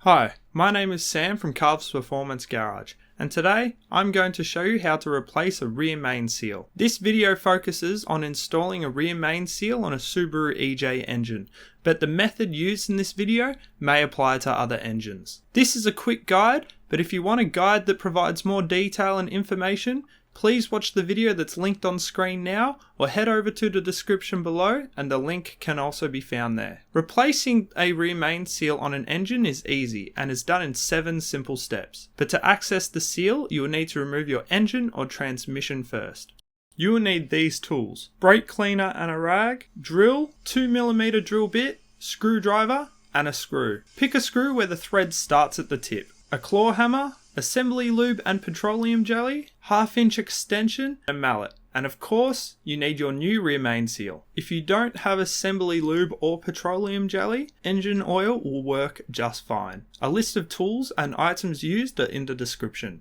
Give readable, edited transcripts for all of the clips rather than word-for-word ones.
Hi, my name is Sam from Calves Performance Garage, and today I'm going to show you how to replace a rear main seal. This video focuses on installing a rear main seal on a Subaru EJ engine, but the method used in this video may apply to other engines. This is a quick guide, but if you want a guide that provides more detail and information, please watch the video that's linked on screen now, or head over to the description below and the link can also be found there. Replacing a rear main seal on an engine is easy and is done in 7 simple steps. But to access the seal, you will need to remove your engine or transmission first. You will need these tools: brake cleaner and a rag, drill, 2mm drill bit, screwdriver, and a screw. Pick a screw where the thread starts at the tip, a claw hammer, assembly lube and petroleum jelly, 1/2 inch extension, and mallet. And of course, you need your new rear main seal. If you don't have assembly lube or petroleum jelly, engine oil will work just fine. A list of tools and items used are in the description.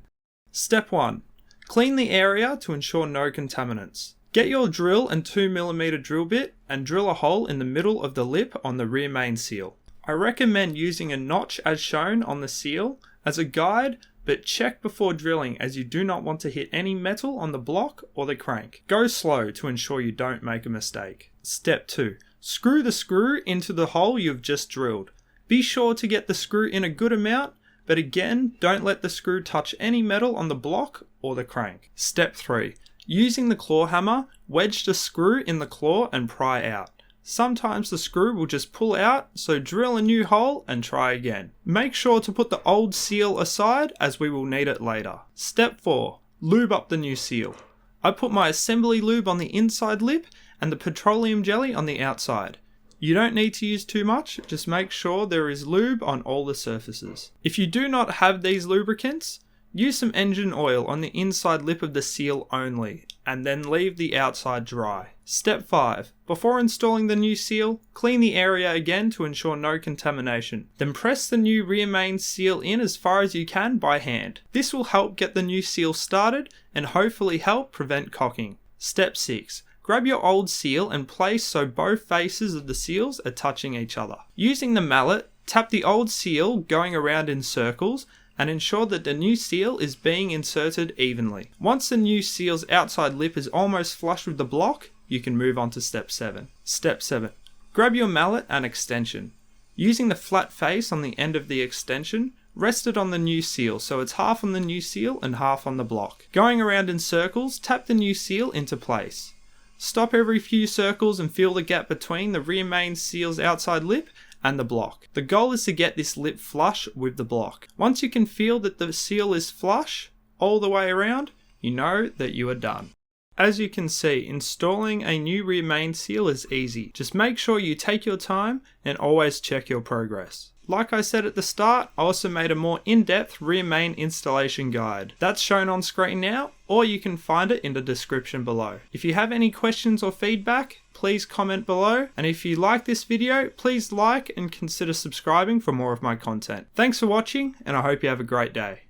Step 1. Clean the area to ensure no contaminants. Get your drill and 2mm drill bit and drill a hole in the middle of the lip on the rear main seal. I recommend using a notch as shown on the seal as a guide, but check before drilling as you do not want to hit any metal on the block or the crank. Go slow to ensure you don't make a mistake. Step 2. Screw the screw into the hole you've just drilled. Be sure to get the screw in a good amount, but again, don't let the screw touch any metal on the block or the crank. Step 3. Using the claw hammer, wedge the screw in the claw and pry out. Sometimes the screw will just pull out, so drill a new hole and try again. Make sure to put the old seal aside as we will need it later. Step 4. Lube up the new seal. I put my assembly lube on the inside lip and the petroleum jelly on the outside. You don't need to use too much, just make sure there is lube on all the surfaces. If you do not have these lubricants, use some engine oil on the inside lip of the seal only, and then leave the outside dry. Step 5. Before installing the new seal, clean the area again to ensure no contamination. Then press the new rear main seal in as far as you can by hand. This will help get the new seal started and hopefully help prevent cocking. Step 6. Grab your old seal and place so both faces of the seals are touching each other. Using the mallet, tap the old seal going around in circles and ensure that the new seal is being inserted evenly. Once the new seal's outside lip is almost flush with the block, you can move on to step 7. Step 7. Grab your mallet and extension. Using the flat face on the end of the extension, rest it on the new seal so it's half on the new seal and half on the block. Going around in circles, tap the new seal into place. Stop every few circles and feel the gap between the rear main seal's outside lip and the block. The goal is to get this lip flush with the block. Once you can feel that the seal is flush all the way around, you know that you are done. As you can see, installing a new rear main seal is easy. Just make sure you take your time and always check your progress. Like I said at the start, I also made a more in-depth rear main installation guide. That's shown on screen now, or you can find it in the description below. If you have any questions or feedback, please comment below. And if you like this video, please like and consider subscribing for more of my content. Thanks for watching, and I hope you have a great day.